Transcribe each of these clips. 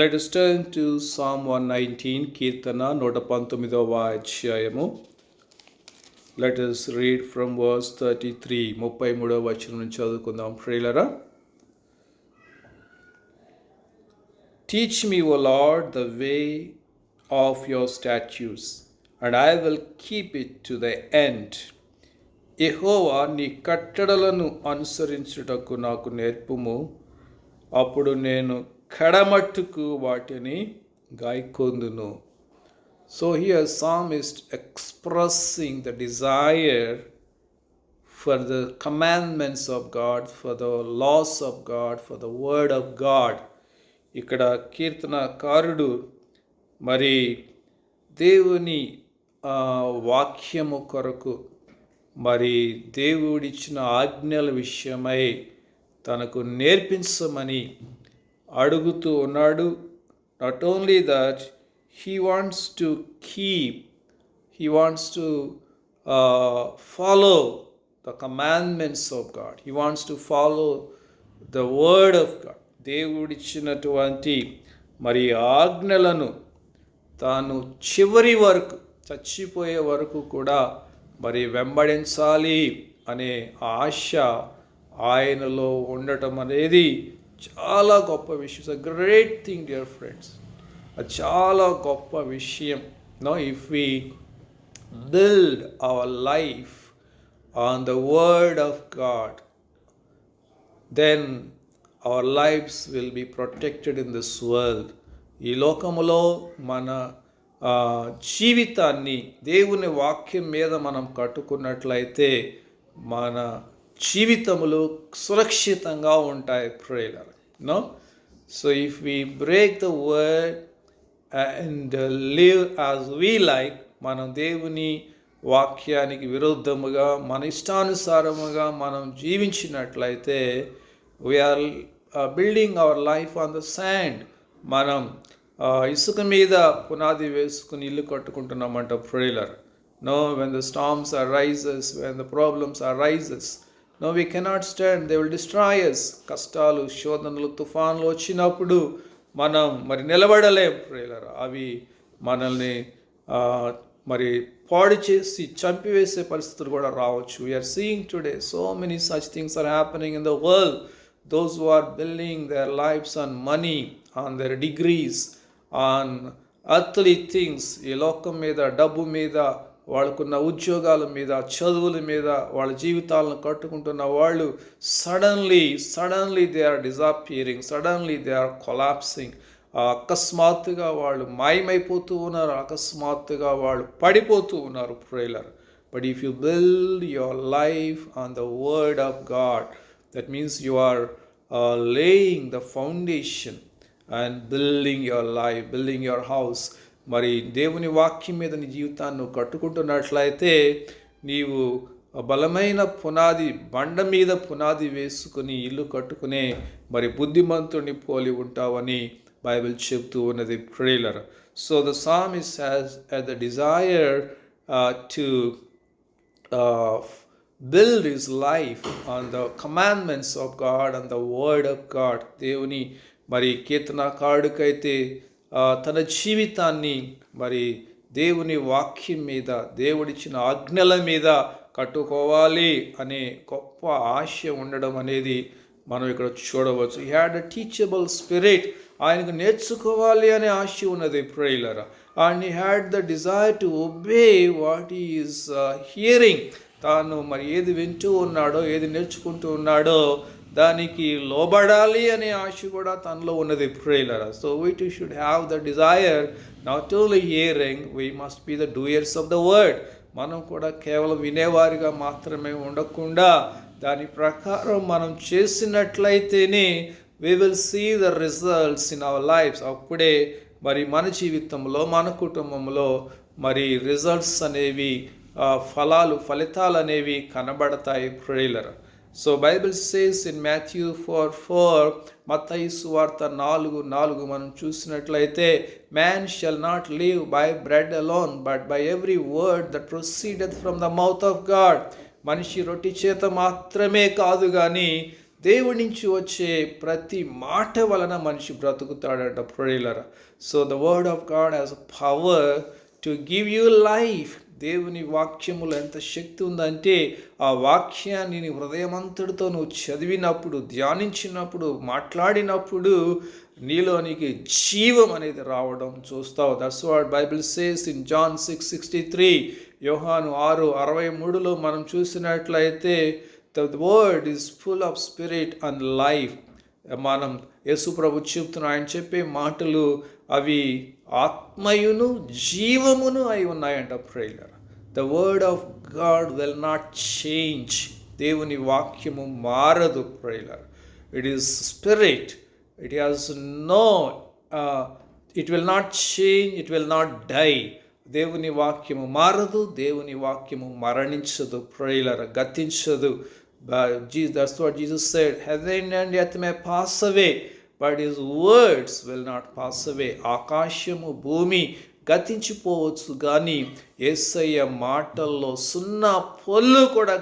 Let us turn to Psalm 119, Kirtana, 119వ అధ్యాయము. Let us read from verse 33, 33వ వచనం నుంచి చదువుకుందాం ప్రియులారా. Teach me, O Lord, the way of your statutes, and I will keep it to the end. యెహోవా నీ కట్టడలను అనుసరించుటకు నాకు నేర్పుము, అప్పుడు నేను కడమట్టుకు వాటిని గాయకొందును. So here psalmist expressing the desire for the commandments of God, for the laws of God, for the word of God. ఇక్కడ కీర్తనకారుడు మరి దేవుని వాక్యము కొరకు, మరి దేవుడిచ్చిన ఆజ్ఞల విషయమై తనకు నేర్పించమని అడుగుతూ ఉన్నాడు. Not only that, he wants to follow the commandments of God. He wants to follow the word of God. దేవుడిచ్చినటువంటి మరి ఆజ్ఞలను తాను చివరి వరకు, చచ్చిపోయే వరకు కూడా మరి వెంబడించాలి అనే ఆశ ఆయనలో ఉండటం అనేది చాలా గొప్ప విషయం. It's a great thing dear friends. అది చాలా గొప్ప విషయం. If we build our life on the word of God, then our lives will be protected in this world. ఈ లోకములో మన జీవితాన్ని దేవుని వాక్యం మీద మనం కట్టుకున్నట్లయితే మన జీవితములు సురక్షితంగా ఉంటాయి ప్రియులారా. So if we break the word and live as we like, మనం దేవుని వాక్యానికి విరుద్ధముగా మన ఇష్టానుసారముగా మనం జీవించినట్లయితే we are building our life on the sand. మనం ఇసుక మీద పునాది వేసుకుని ఇల్లు కట్టుకుంటున్నామంట ప్రియులారా. When the storms arises, when the problems arises, we cannot stand. They will destroy us. కష్టాలు, శోధనలు, తుఫాన్లు వచ్చినప్పుడు మనం మరి నిలబడలేం ప్రియులారా. అవి మనల్ని మరి పాడు చేసి చంపివేసే పరిస్థితులు కూడా రావచ్చు. We are seeing today so many such things are happening in the world. Those who are building their lives on money, on their degrees, on earthly things, ఈ లోకం మీద, డబ్బు మీద, వాళ్ళకున్న ఉద్యోగాల మీద, చదువుల మీద వాళ్ళ జీవితాలను కట్టుకుంటున్న వాళ్ళు suddenly they are disappearing, suddenly they are collapsing. అకస్మాత్తుగా వాళ్ళు మాయమైపోతూ ఉన్నారు, అకస్మాత్తుగా వాళ్ళు పడిపోతూ ఉన్నారు ప్రియులారా. But if you build your life on the word of God, that means you are laying the foundation and building your life, building your house. మరి దేవుని వాక్యం మీద నీ జీవితాన్ని నువ్వు కట్టుకుంటున్నట్లయితే నీవు బలమైన పునాది, బండ మీద పునాది వేసుకుని ఇల్లు కట్టుకునే మరి బుద్ధిమంతుని పోలి ఉంటావని బైబిల్ చెప్తూ ఉన్నది ప్రియులారా. So the psalmist has the desire to build his life on the commandments of God and the word of God. దేవుని మరి కీర్తనకారుడికైతే తన జీవితాన్ని మరి దేవుని వాక్యం మీద, దేవుడిచ్చిన ఆజ్ఞల మీద కట్టుకోవాలి అనే గొప్ప ఆశ ఉండడం అనేది మనం ఇక్కడ చూడవచ్చు. He had a teachable spirit. ఆయనకు నేర్చుకోవాలి అనే ఆశ ఉన్నది ప్రియులారా. And he had the desire to obey what he is hearing. తాను మరి ఏది వింటూ ఉన్నాడో, ఏది నేర్చుకుంటూ ఉన్నాడో దానికి లోబడాలి అనే ఆశ కూడా తనలో ఉన్నది ప్రియులారా. So we too should have the desire, not only hearing, we must be the doers of the word. మనం కూడా కేవలం వినేవారిగా మాత్రమే ఉండకుండా దాని ప్రకారం మనం చేసినట్లయితేనే we will see the results in our lives. అప్పుడే మరి మన జీవితంలో, మన కుటుంబంలో మరి రిజల్ట్స్ అనేవి, ఫలితాలు అనేవి కనబడతాయి ప్రియులారా. So Bible says in Matthew 4:4, మత్తయి సువార్త 4:4 మనం చూసినట్లయితే, man shall not live by bread alone but by every word that proceedeth from the mouth of God. మనిషి రొట్టి చేత మాత్రమే కాదు కానీ దేవుడి నుంచి వచ్చే ప్రతి మాట వలన మనిషి బ్రతుకుతాడంట ప్రియులారా. So the word of God has power to give you life. దేవుని వాక్యములో ఎంత శక్తి ఉందంటే ఆ వాక్యాన్ని నీ హృదయమంతటితో నువ్వు చదివినప్పుడు, ధ్యానించినప్పుడు, మాట్లాడినప్పుడు నీలోనికి జీవం అనేది రావడం చూస్తావు. That's what Bible says in John 6:63. Yohanu 6:63లో మనం చూసినట్లయితే the word is full of spirit and life. మనం యేసు ప్రభు చెప్తున్న ఆయన చెప్పే మాటలు అవి ఆత్మయును జీవమును అయి ఉన్నాయంట ప్రియులారా. The word of God will not change. దేవుని వాక్యము మారదు ప్రియులారా. It is spirit. It has no it will not change, it will not die. దేవుని వాక్యము మారదు, దేవుని వాక్యము మరణించదు ప్రియులారా, గతించదు. That's what Jesus said. Heaven and earth may pass away, but his words will not pass away. ఆకాశము భూమి గతించిపోవచ్చు కానీ యేసయ్య మాటల్లో సున్నా పొల్లు కూడా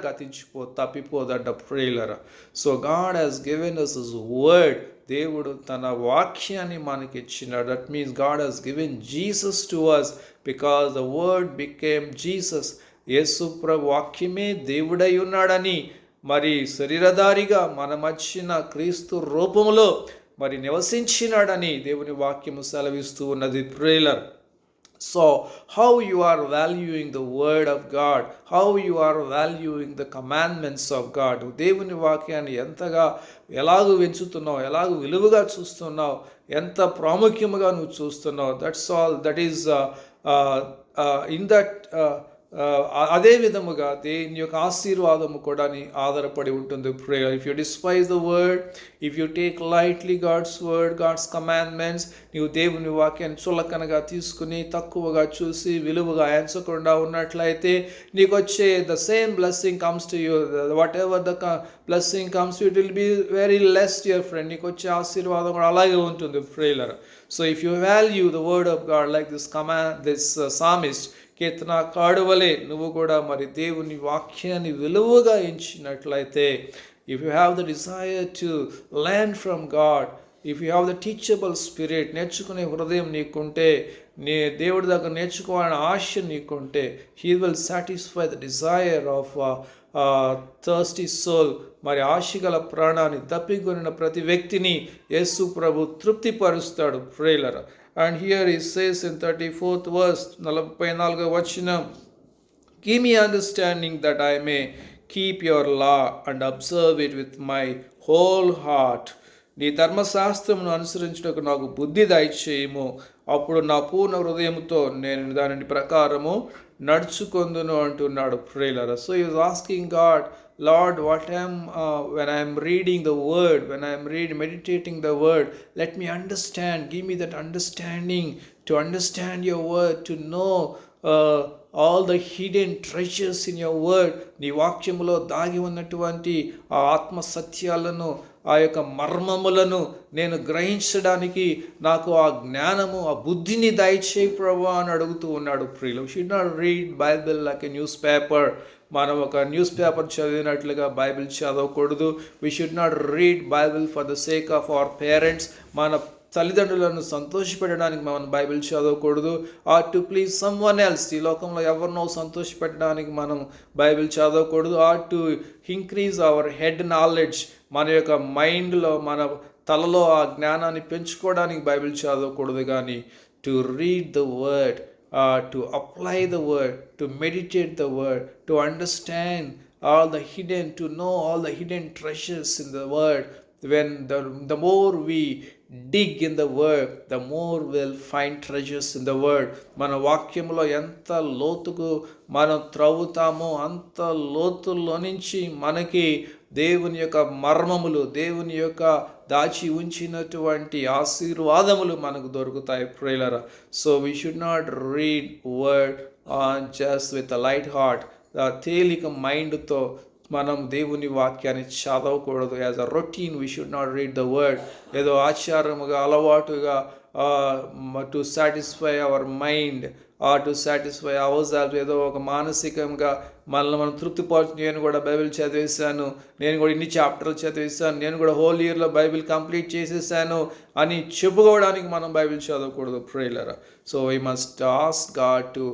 తప్పిపోదట ప్రియులారా. So God has given us his word. దేవుడు తన వాక్యాన్ని మనకి ఇచ్చినాడు. That means God has given Jesus to us because the word became Jesus. యేసు ప్రభు వాక్యమే దేవుడై ఉన్నాడని, మరి శరీరధారిగా మన మధ్యన క్రీస్తు రూపంలో మరి నివసించినాడని దేవుని వాక్యము సెలవిస్తూ ఉన్నది ప్రియులారా. So how you are valuing the word of God, how you are valuing the commandments of God. దేవుని వాక్యాన్ని ఎలాగూ పెంచుతున్నావు, ఎలాగూ విలువగా చూస్తున్నావు, ఎంత ప్రాముఖ్యముగా నువ్వు చూస్తున్నావు. That's all. That is in that అదే విధముగా దేని యొక్క ఆశీర్వాదము కూడా ఆధారపడి ఉంటుంది prayer. If you despise the word, if you take lightly God's word, God's commandments, నీవు దేవుని వాక్యాన్ని చులకనగా తీసుకుని తక్కువగా చూసి విలువగా ఎంచకుండా ఉన్నట్లయితే నీకు వచ్చే the same blessing comes to you. Whatever the blessing comes it will be very less your friend. నీకు వచ్చే ఆశీర్వాదం కూడా అలాగే ఉంటుంది prayer. So if you value the word of God like this psalmist కీర్తనకారుడి వలె నువ్వు కూడా మరి దేవుని వాక్యాన్ని విలువగా ఎంచినట్లయితే, if you have the desire to learn from God, if you have the teachable spirit, నేర్చుకునే హృదయం నీకుంటే, నీ దేవుడి దగ్గర నేర్చుకోవాలని ఆశ నీకుంటే, he will satisfy the desire of thirsty soul. మరి ఆశగల ప్రాణాన్ని దప్పికొనిన ప్రతి వ్యక్తిని యేసు ప్రభు తృప్తిపరుస్తాడు ప్రియులారా. And here he says in 34th verse, 44వ వచనం, give me understanding that I may keep your law and observe it with my whole heart. నీ ధర్మశాస్త్రమును అనుసరించుటకు నాకు బుద్ధి దయచేయము, అప్పుడు నా పూర్ణ హృదయముతో నేను దాని ప్రకారము నడుచుకొందును అంటున్నాడు ప్రియులారా. So he was asking God, Lord, when I am reading the word, when I am meditating the word, let me understand, give me that understanding to understand your word, to know all the hidden treasures in your word. నీ వాక్యములో దాగి ఉన్నటువంటి ఆ ఆత్మ సత్యాలను, ఆ యొక్క మర్మములను నేను గ్రహించడానికి నాకు ఆ జ్ఞానము, ఆ బుద్ధిని దయచేయి ప్రభువా అని అడుగుతూ ఉన్నాడు ప్రియులు. We should not read Bible like a newspaper. మనం ఒక న్యూస్ పేపర్ చదివినట్లుగా బైబిల్ చదవకూడదు. We should not read Bible for the sake of our parents. మన తల్లిదండ్రులను సంతోషపెట్టడానికి మనం బైబిల్ చదవకూడదు. Or to please someone else, ఈ లోకంలో ఎవరినో సంతోషపెట్టడానికి మనం బైబిల్ చదవకూడదు. Or to increase our head knowledge, మన యొక్క మైండ్లో, మన తలలో ఆ జ్ఞానాన్ని పెంచుకోవడానికి బైబిల్ చదవకూడదు. కానీ to read the word, to apply the word, to meditate the word, to understand all the hidden, to know all the hidden treasures in the word. When the more we dig in the word, the more we'll find treasures in the word. మన వాక్యములో ఎంత లోతుకు మనం త్రవ్వుతామో అంత లోతుల్లో నుంచి మనకి దేవుని యొక్క మర్మములు, దేవుని యొక్క దాచి ఉంచినటువంటి ఆశీర్వాదములు మనకు దొరుకుతాయి ప్రియులారా. So we should not read word just with a light heart. తేలిక మైండ్తో మనం దేవుని వాక్యాన్ని చదవకూడదు. As a routine we should not read the word. ఏదో ఆచారముగా, అలవాటుగా to satisfy our mind to satisfy ours ఏదో ఒక మానసికంగా మనల్ని మనం తృప్తిపరచు. నేను కూడా బైబిల్ చదివేశాను, నేను కూడా ఇన్ని చాప్టర్లు చదివేశాను, నేను కూడా హోల్ ఇయర్లో బైబిల్ కంప్లీట్ చేసేసాను అని చెప్పుకోవడానికి మనం బైబిల్ చదవకూడదు ప్రియులారా. So we must ask God to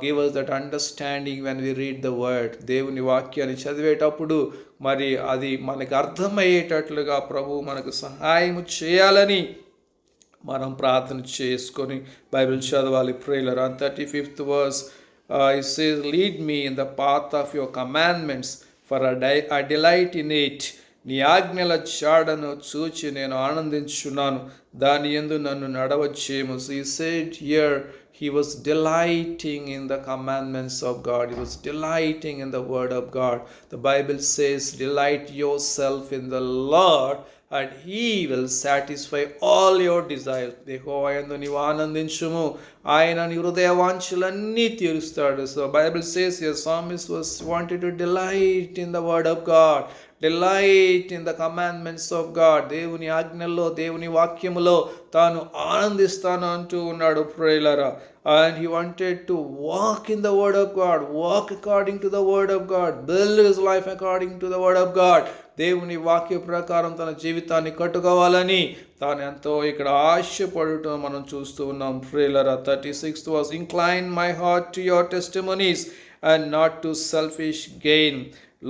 give us that understanding when we read the word. దేవుని వాక్యాన్ని చదివేటప్పుడు మరి అది మనకు అర్థమయ్యేటట్లుగా ప్రభు మనకు సహాయం చేయాలని మనం ప్రార్థన చేసుకొని బైబిల్ చదవాలి ప్రియులారా. 35th verse it says, lead me in the path of your commandments, for I delight in it. నీ ఆజ్ఞల చాడను చూచి నేను ఆనందించున్నాను, దాని యందు నన్ను నడవచ్చేము. So he said here he was delighting in the commandments of God. He was delighting in the word of God. The Bible says, delight yourself in the Lord and he will satisfy all your desires. యెహోవా యందు నీవు ఆనందించుము, ఆయన నీ హృదయ వాంఛలన్నీ తీరుస్తాడు. So Bible says here psalmist was wanted to delight in the word of God, delight in the commandments of God. దేవుని ఆజ్ఞల్లో దేవుని వాక్యములో తాను ఆనందిస్తాను అంటూ ఉన్నాడు ప్రియులారా. And he wanted to walk in the word of God, walk according to the word of God, build his life according to the word of God. దేవుని వాక్య ప్రకారం తన జీవితాన్ని కట్టుకోవాలని తాను ఎంతో ఇక్కడ ఆశపడటం మనం చూస్తూ ఉన్నాం ప్రియులారా. 36th was, incline my heart to your testimonies and not to selfish gain.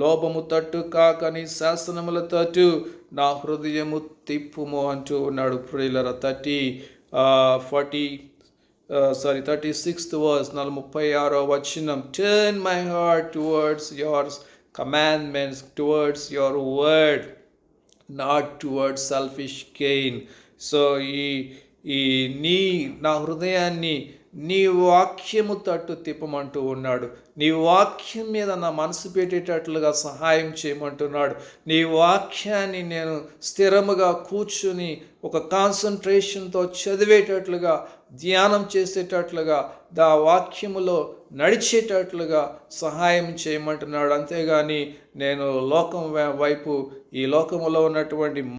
లోభము తట్టు కాక నీ శాసనముల తట్టు నా హృదయము తిప్పుము అంటూ ఉన్నాడు ప్రియులారా. 36th verse 36వ వచనం, turn my heart towards your commandments, towards your word, not towards selfish gain. So ఈ నా హృదయాన్ని నీ వాక్యము తట్టు తిప్పమంటూ ఉన్నాడు. నీ వాక్యం మీద నా మనసు పెట్టేటట్లుగా సహాయం చేయమంటున్నాడు. నీ వాక్యాన్ని నేను స్థిరముగా కూర్చుని ఒక కాన్సన్ట్రేషన్తో చదివేటట్లుగా, ధ్యానం చేసేటట్లుగా, దా వాక్యములో నడిచేటట్లుగా సహాయం చేయమంటున్నాడు. అంతేగాని నేను లోకం వైపు, ఈ లోకములో ఉన్నటువంటి